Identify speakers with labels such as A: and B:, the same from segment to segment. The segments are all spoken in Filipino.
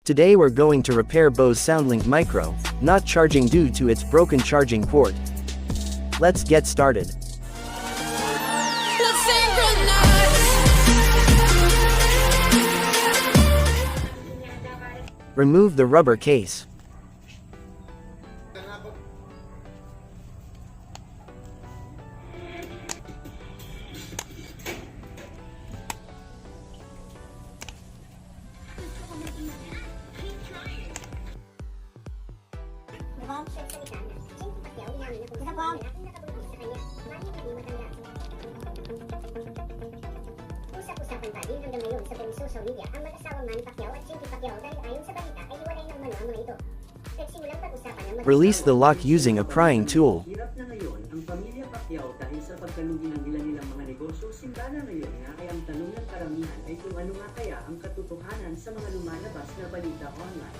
A: Today we're going to repair Bose Soundlink Micro, not charging due to its broken charging port. Let's get started. Remove the rubber case.
B: Usap-usapan pa din hanggang ngayon sa buong social media ang mag-asawang Manny Pacquiao at Chinky Pacquiao dahil ayon sa balita ay hiwalay ng mano ang mga ito. Nagsimulang pag-usapan ng
A: Release the lock using a prying tool.
C: Hirap na ngayon ang pamilya Pacquiao dahil sa pagkalugi ng ilan-ilang mga negosyo. Simbahan ngayon nga kaya ang tanong ng karamihan ay kung ano nga kaya ang katotohanan sa mga lumalabas na balita online.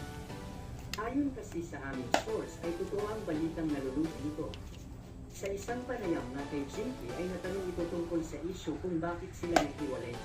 C: Ayon kasi sa aming source ay totoo ang balitang nalulugi ito. Sa isang panayam na kay Jinky ay natanong ito tungkol sa isyu kung bakit sila naghiwalay.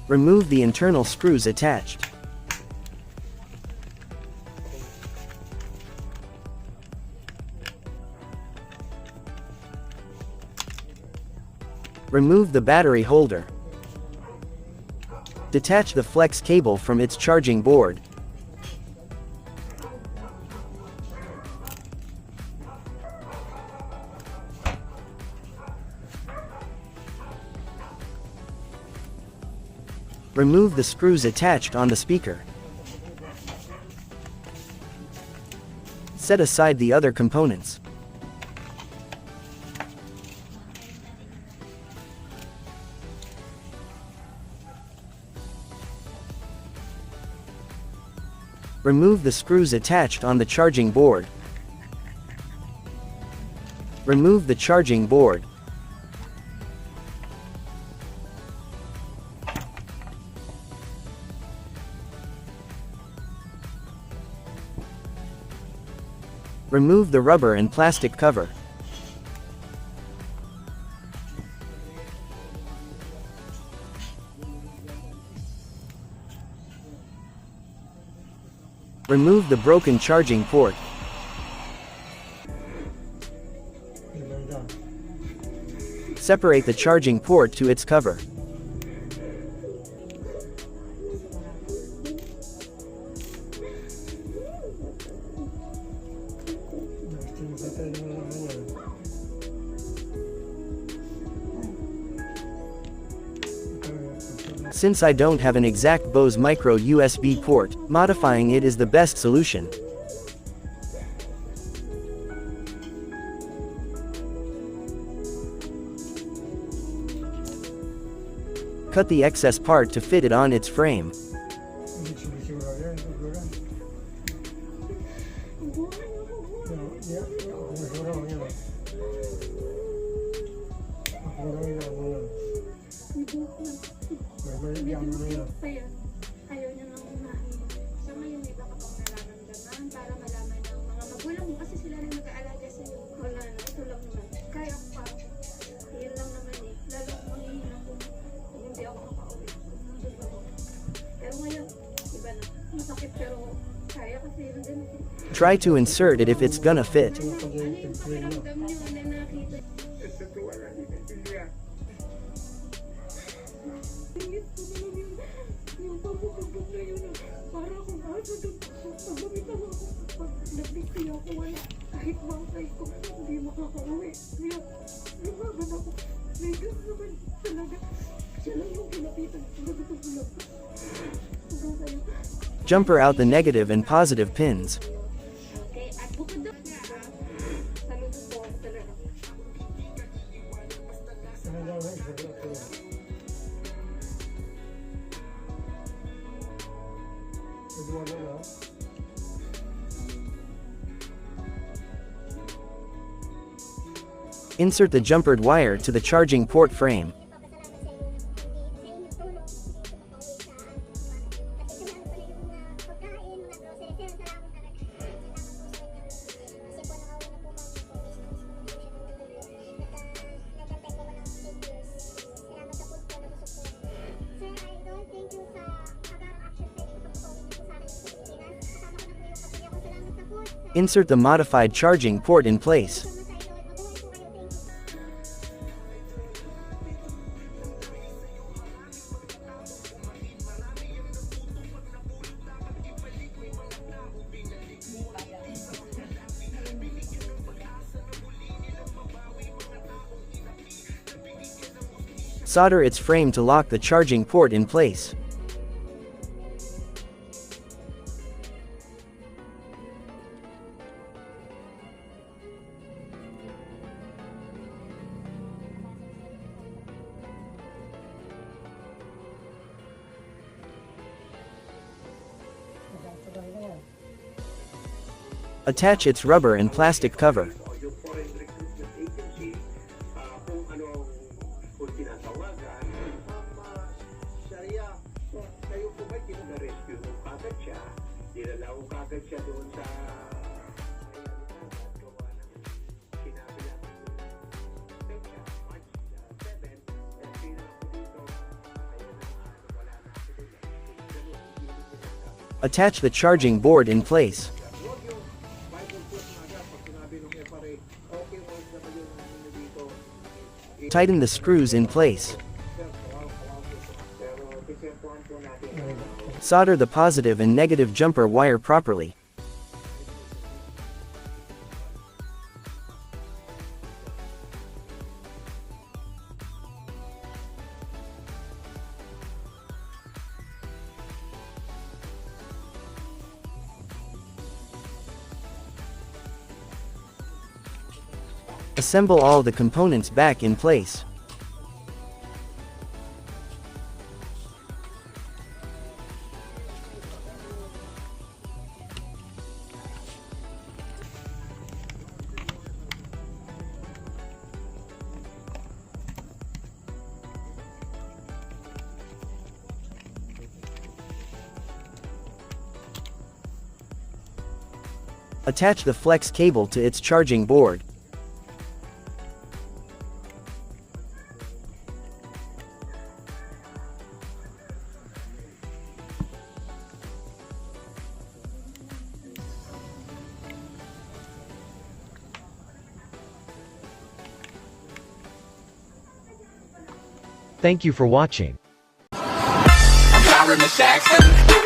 A: Remove the internal screws attached. Remove the battery holder. Detach the flex cable from its charging board. Remove the screws attached on the speaker. Set aside the other components. Remove the screws attached on the charging board. Remove the charging board. Remove the rubber and plastic cover. Remove the broken charging port. Separate the charging port to its cover. Since I don't have an exact Bose micro USB port, modifying it is the best solution. Cut the excess part to fit it on its frame.
D: Ayaw niya nang umahin. Sa ngayon, may baka pang nararamdaman para malaman ng mga magulang mo kasi sila rin mag-aalaga sa iyo. Wala na, ito lang naman. Kaya ko pa. Yan lang naman eh. Lalo kung manghihina ko. Hindi ako makauwi. Nandun ako. Pero ngayon, iba na. Masakit pero kaya kasi yun din.
A: Try to insert it if it's gonna fit.
D: Ano yung pakiramdam niyo na nakita? Yung pabukabog na yun, para akong aso doon. Pabamitan ako. Pag nabisi ako, wala. Kahit bangkay ko, hindi makakauwi. Kaya, lumaban ako. May gas naman talaga. Siya lang yung kinapitan. Nagutulog. Hanggang sa'yo.
A: Jumper out the negative and positive pins.
D: Okay, at bukod doon nga, saludo po ako talaga.
A: Insert the jumpered wire to the charging port frame. Insert the modified charging port in place. Solder its frame to lock the charging port in place. Attach its rubber and plastic cover.
E: Yung foreign recruitment agency, kung ano kung tinatawagan, Sharia, kayo po ba rescue mo kagad siya? Dinala ko kagad siya doon sa gawa ng sinabi lang siya, March 7, at pinala ko dito, kaya na wala na ako doon.
A: Attach the charging board in place. Tighten the screws in place. Solder the positive and negative jumper wire properly. Assemble all the components back in place. Attach the flex cable to its charging board.
F: Thank you for watching.
G: I'm Byron Jackson.